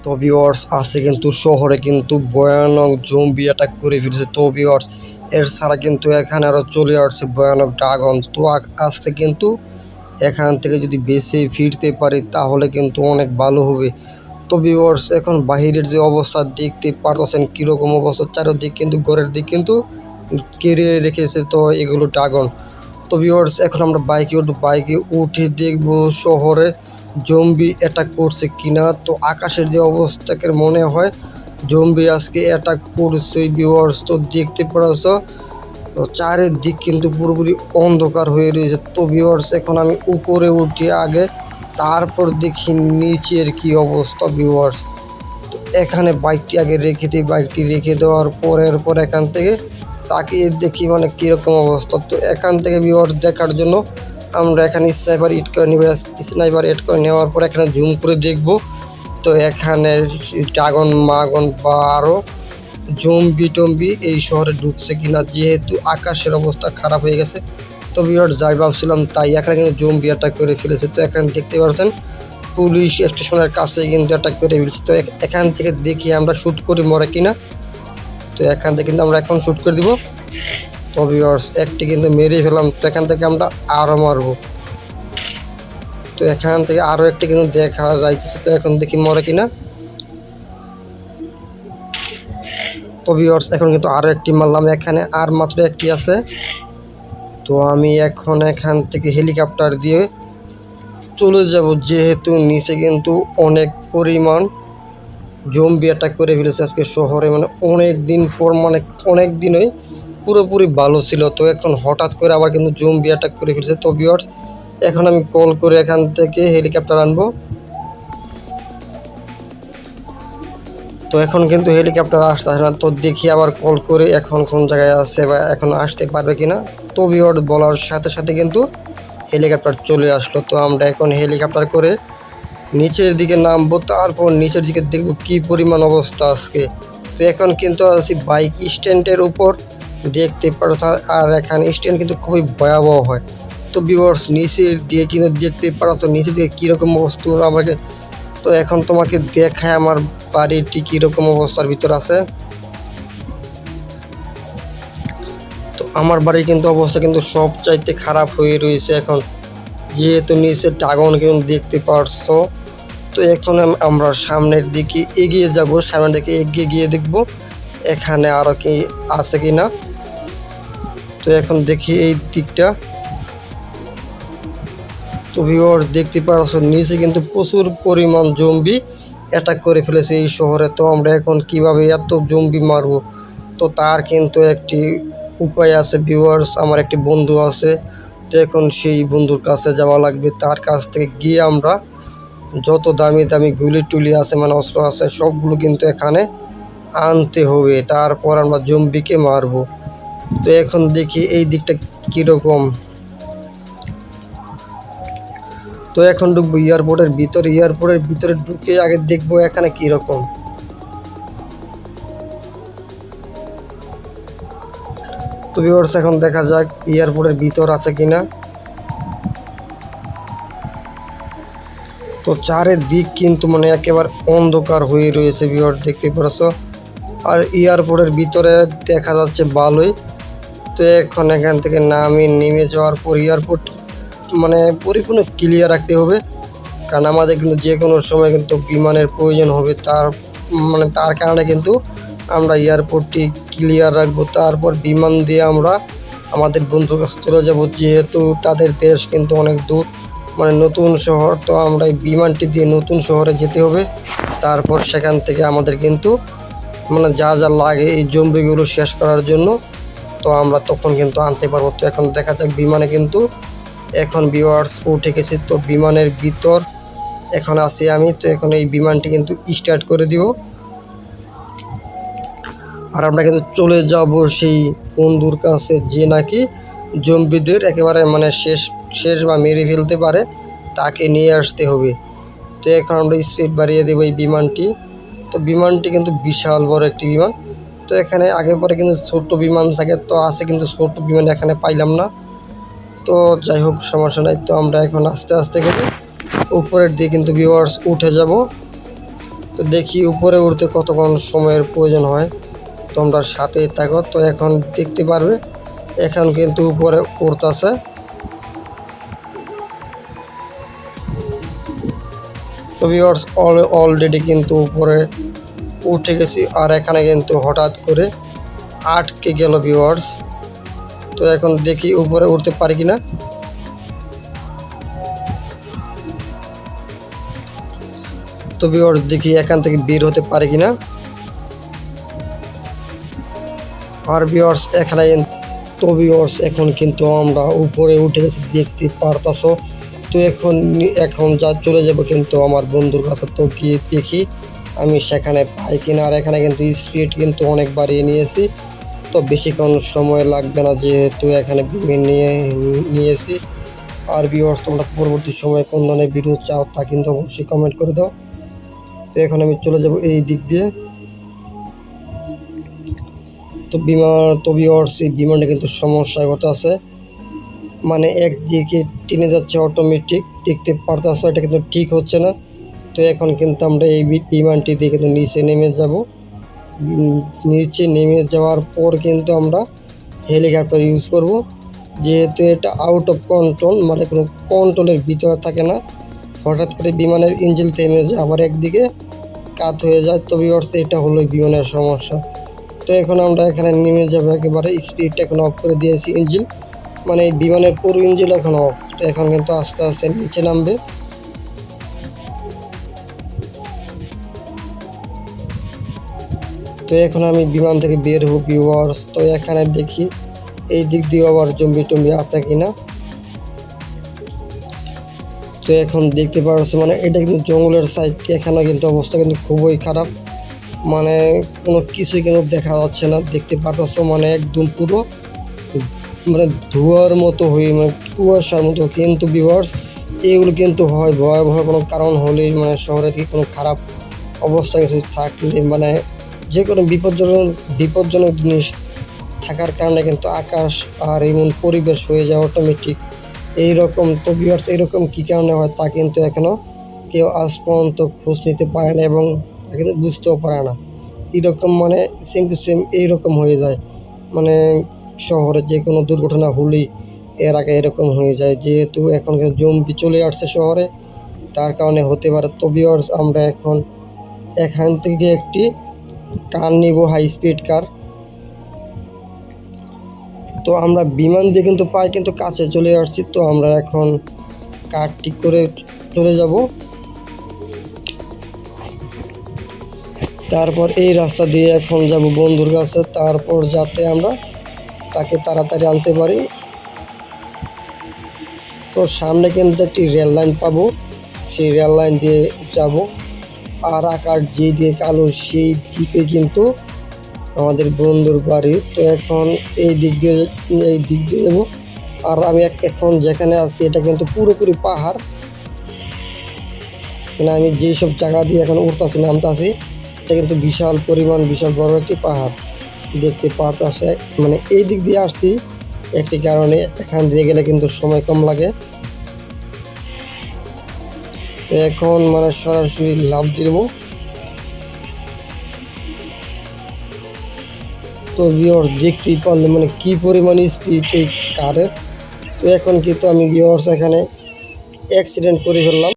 তো ভিউয়ার্স আছে কিন্তু শহরে কিন্তু ভয়ানক জম্বি অ্যাটাক করে ফিরেছে। তো ভিউয়ার্স এর ছাড়া কিন্তু এখানে আরও চলে আসছে ভয়ানক ড্রাগন। তো আজকে কিন্তু এখান থেকে যদি বেঁচে ফিরতে পারি তাহলে কিন্তু অনেক ভালো হবে। তো ভিউয়ার্স এখন বাহিরের যে অবস্থা দেখতে পারতেছেন কীরকম অবস্থা, চারিদিক কিন্তু ঘরের দিক কিন্তু কেড়ে রেখেছে তো এগুলো ড্রাগন। তো ভিউয়ার্স এখন আমরা বাইকে উঠে দেখব শহরে জম্বি অ্যাটাক করছে কিনা। তো আকাশের যে অবস্থাকে মনে হয় জম্বি আজকে অ্যাটাক করছে ভিউয়ার্স। তো দেখতে পাচ্ছ চারিদিক কিন্তু পুরোপুরি অন্ধকার হয়ে রয়েছে। তো ভিউয়ার্স এখন আমি উপরে উঠি আগে, তারপর দেখি নিচের কি অবস্থা ভিউয়ার্স। তো এখানে বাইকটি আগে রেখে দিই, বাইকটি রেখে দেওয়ার পর এখান থেকে তাকিয়ে দেখি মানে কীরকম অবস্থা। তো এখান থেকে ভিউয়ার্স দেখার জন্য আমরা এখানে স্নাইপার এড করে নিব। স্নাইপার এড করে নেওয়ার পর এখানে জুম করে দেখব তো এখানে ড্রাগন মাগন বা আরও জম্বি এই শহরে ঢুকছে কিনা, যেহেতু আকাশের অবস্থা খারাপ হয়ে গেছে। তো ভিউয়ার্স যাই ভাবছিলাম তাই, এখানে কিন্তু জম্বি অ্যাটাক করে ফেলেছে। তো এখানে দেখতে পাচ্ছেন পুলিশ স্টেশনের কাছে কিন্তু অ্যাটাক করে ফেলেছে। তো এখান থেকে দেখি আমরা শ্যুট করি মরে কিনা। তো এখান থেকে কিন্তু আমরা এখন শ্যুট করে দিব। তো ভিউয়ার্স একটি কিন্তু মেরে ফেলাম। তো এখান থেকে আমরা আরও মারবো। তো এখান থেকে আরও একটি কিন্তু দেখা যাইতেছে। তো এখন দেখি মরে কিনা। তো ভিউয়ার্স এখন কিন্তু আরও একটি মারলাম, এখানে আর মাত্র একটি আছে। তো আমি এখন এখান থেকে হেলিকপ্টার দিয়ে চলে যাব, যেহেতু নিচে কিন্তু অনেক পরিমাণ জম্বি অ্যাটাক করে ফেলেছে আজকে শহরে। মানে অনেক দিন পর, মানে অনেক দিনই পুরোপুরি ভালো ছিল। তো এখন হঠাৎ করে আবার কিন্তু জম্বি অ্যাটাক করে ফেলেছে। তো ভিউয়ার্স এখন আমি কল করে এখান থেকে হেলিকপ্টার আনবো। তো এখন কিন্তু হেলিকপ্টার আসতেছে না। তো দেখি আবার কল করে এখন কোন জায়গায় আছে বা এখন আসতে পারবে কিনা। তো ভিউয়ার্স বলার সাথে সাথে কিন্তু হেলিকপ্টার চলে আসলো। তো আমরা এখন হেলিকপ্টার করে নিচের দিকে নামবো, তারপর নিচের দিকে দেখবো কি পরিমাণ অবস্থা আজকে। তো এখন কিন্তু আছি বাইক স্ট্যান্ডের উপর, দেখতে পারছো। আর এখানে স্ট্যান্ড কিন্তু খুবই ভয়াবহ হয়। তো ভিউয়ার্স নিচের দিয়ে কিন্তু দেখতে পারছো নিচের দিকে কীরকম অবস্থা আমাকে। তো এখন তোমাকে দেখায় আমার বাড়িটি কীরকম অবস্থার ভিতর আছে। তো আমার বাড়ির কিন্তু অবস্থা কিন্তু সব চাইতে খারাপ হয়ে রয়েছে এখন, যেহেতু নিচে ড্রাগন কিন্তু দেখতে পারছো। তো এখন আমরা সামনের দিকে এগিয়ে যাব, সামনের দিকে এগিয়ে গিয়ে দেখব এখানে আরও কি আছে কি না। তো এখন দেখি এই দিকটা। তো ভিউয়ার্স দেখতে পাচ্ছ নিচে কিন্তু প্রচুর পরিমাণ জম্বি অ্যাটাক করে ফেলেছে এই শহরে। তো আমরা এখন কিভাবে এত জম্বি মারব, তো তার কিন্তু একটি উপায় আছে ভিউয়ার্স। আমার একটি বন্ধু আছে, তো এখন সেই বন্ধুর কাছে যাওয়া লাগবে। তার কাছ থেকে গিয়ে আমরা যত দামি দামি গুলি টুলি আছে মানে অস্ত্র আছে সবগুলো কিন্তু এখানে আনতে হবে, তারপর আমরা জম্বিকে মারব। তো এখন দেখি এই দিকটা কীরকম। তো এখন ঢুকবো এয়ারপোর্টের ভিতরে ঢুকে আগে দেখবো এখানে কীরকম। তো ভিউয়ার্স এখন দেখা যাক এয়ারপোর্টের ভিতর আছে কিনা। তো চারিদিক কিন্তু মানে একেবারে অন্ধকার হয়ে রয়েছে ভিউয়ার্স দেখতে পাচ্ছ। আর এয়ারপোর্টের ভিতরে দেখা যাচ্ছে ভালোই। তো এখন এখান থেকে নেমে যাওয়ার পর এয়ারপোর্ট মানে পরিপূর্ণ ক্লিয়ার রাখতে হবে, কারণ আমাদের কিন্তু যে কোনো সময় কিন্তু বিমানের প্রয়োজন হবে। তার কারণে কিন্তু আমরা এয়ারপোর্টটি ক্লিয়ার রাখবো। তারপর বিমান দিয়ে আমরা আমাদের বন্ধুর কাছে চলে যাব, যেহেতু তাদের দেশ কিন্তু অনেক দূর, মানে নতুন শহর। তো আমরা এই বিমানটি দিয়ে নতুন শহরে যেতে হবে। তারপর সেখান থেকে আমাদের কিন্তু মানে যা যা লাগে এই জম্বিগুলো শেষ করার জন্য, তো আমরা তখন কিন্তু আনতে পারবো। তো এখন দেখা যাক বিমানে কিন্তু এখন ভিউয়ার্স উঠে গেছি। তো বিমানের ভিতর এখন আছি আমি। তো এখন এই বিমানটি কিন্তু স্টার্ট করে দিব, আর আমরা কিন্তু চলে যাব সেই বন্ধুর কাছে যে নাকি জম্বিদের একেবারে মানে শেষ বা মেরে ফেলতে পারে, তাকে নিয়ে আসতে হবে। তো এখন আমরা স্পিড বাড়িয়ে দেবো এই বিমানটি। তো বিমানটি কিন্তু বিশাল বড় একটি বিমান। তো এখানে আগে পরে কিন্তু ছোট্ট বিমান থাকে, তো আছে কিন্তু ছোট্ট বিমান এখানে পাইলাম না। তো যাই হোক সমস্যা নাই। তো আমরা এখন আস্তে আস্তে করে উপরের দিকে কিন্তু ভিউয়ার্স উঠে যাব। তো দেখি উপরে উঠতে কতক্ষণ সময়ের প্রয়োজন হয়, তোমরা সাথে থাকো। তো এখন দেখতে পারবে এখন কিন্তু উপরে উঠতেছে। তো ভিউয়ার্স অলরেডি কিন্তু উপরে উঠে গেছি, আর এখানে কিন্তু হঠাৎ করে আটকে গেল ভিউয়ার্স। তো এখন দেখি উপরে উঠতে পারি কিনা। তো ভিউয়ার্স দেখি এখান থেকে বের হতে পারি কিনা। আর ভিউয়ার্স এখানে তো ভিউয়ার্স এখন কিন্তু আমরা উপরে উঠে গেছি, দেখতে পারতাছো। তো এখন যা চলে যাব কিন্তু আমার বন্ধুর কাছে। তো গিয়ে দেখি আমি সেখানে পাই কিনা। আর এখানে কিন্তু স্পিড কিন্তু অনেক বাড়িয়ে নিয়েছি, তো বেশিক্ষণ সময় লাগবে না যেহেতু এখানে নিয়েছি। আর ভিউয়ার্স তোমরা পরবর্তী সময়ে কোন ধরনের ভিডিও চাও তা কিন্তু অবশ্যই কমেন্ট করে দাও। তো এখন আমি চলে যাব এই দিক দিয়ে। তো ভিউয়ার্স এই বিমানটা কিন্তু সমস্যা আছে, মানে একদিকে টেনে যাচ্ছে অটোমেটিক, দেখতে পারতেছো এটা কিন্তু ঠিক হচ্ছে না। তো এখন কিন্তু আমরা এই বিমানটি দিয়ে কিন্তু নিচে নেমে যাব। নিচে নেমে যাওয়ার পর কিন্তু আমরা হেলিকপ্টার ইউজ করব, যেহেতু এটা আউট অফ কন্ট্রোল, মানে কোনো কন্ট্রোলের ভিতরে থাকে না। হঠাৎ করে বিমানের ইঞ্জিন থেমে যায়, আবার একদিকে কাত হয়ে যায়। তো ভিউয়ার্স এটা হলো বিমানের সমস্যা। তো এখন আমরা এখানে নেমে যাবো একেবারে, স্পিডটা এখন অফ করে দিয়েছি ইঞ্জিন, মানে এই বিমানের পুরো ইঞ্জিন এখন অফ। তো এখন কিন্তু আস্তে আস্তে নিচে নামবে। তো এখন আমি বিমান থেকে বের হব ভিউয়ার্স। তো এখানে দেখি এই দিক দিয়ে আবার জম্বি আছে কিনা। তো এখন দেখতে পাচ্ছি মানে এটা কিন্তু জঙ্গলের সাইড, এখানে কিন্তু অবস্থা কিন্তু খুবই খারাপ, মানে কোনো কিছুই কিন্তু দেখা যাচ্ছে না, দেখতে পাচ্ছ মানে একদম পুরো মানে ধোঁয়ার মতো হয়ে, মানে কুয়াশার মতো। কিন্তু ভিউয়ার্স এগুলো কিন্তু হয় ভয়াবহ কোনো কারণ হলেই, মানে শহরে থেকে কোনো খারাপ অবস্থা কিছু থাকলে, মানে যে কোনো বিপজ্জনক জিনিস থাকার কারণে কিন্তু আকাশ আর এমন পরিবেশ হয়ে যায় অটোমেটিক এইরকম। তো ভিউয়ার্স এরকম কী কারণে হয় তা কিন্তু এখনও কেউ আজ পর্যন্ত খোঁজ নিতে পারে না এবং কিন্তু বুঝতেও পারে না। এরকম মানে সেম টু সেম এইরকম হয়ে যায়, মানে শহরে যে কোনো দুর্ঘটনা হলেই এর আগে এরকম হয়ে যায়, যেহেতু এখন জম্বি চলে আসছে শহরে, তার কারণে হতে পারে। তো ভিউয়ার্স আমরা এখন এখান থেকে একটি কার নিব, হাই স্পিড কার। তো আমরা বিমান দিয়ে কিন্তু প্রায় কিন্তু কাছে চলে আসছি। তো আমরা এখন কারটি করে চলে যাব, তারপর এই রাস্তা দিয়ে এখন যাব বন্ধুর কাছে, তারপর যাতে আমরা তাকে তাড়াতাড়ি আনতে পারি। তো সামনে কিন্তু একটি রেল লাইন পাবো, সেই রেল লাইন দিয়ে যাব। আর আকাশ যে দিয়ে কালো সেই দিকে কিন্তু আমাদের বন্ধুর বাড়ি। তো এখন এই দিক দিয়ে যাবো। আর আমি এখন যেখানে আছি এটা কিন্তু পুরোপুরি পাহাড়, মানে আমি যেসব জায়গা দিয়ে এখন উঠতেছি নামতেছি এটা কিন্তু বিশাল পরিমাণ, বিশাল বড় একটি পাহাড় দেখতে পারতেছে। মানে এই দিক দিয়ে আসছি একটি কারণে, এখান দিয়ে গেলে কিন্তু সময় কম লাগে। তো এখন মানে সরাসরি লাফ দিব। তো ভিউয়ার্স দেখতেই পারলে মানে কি পরিমাণ স্পিড এই কারের। তো এখন কিন্তু আমি ভিউয়ার্স এখানে অ্যাক্সিডেন্ট করে ফেললাম।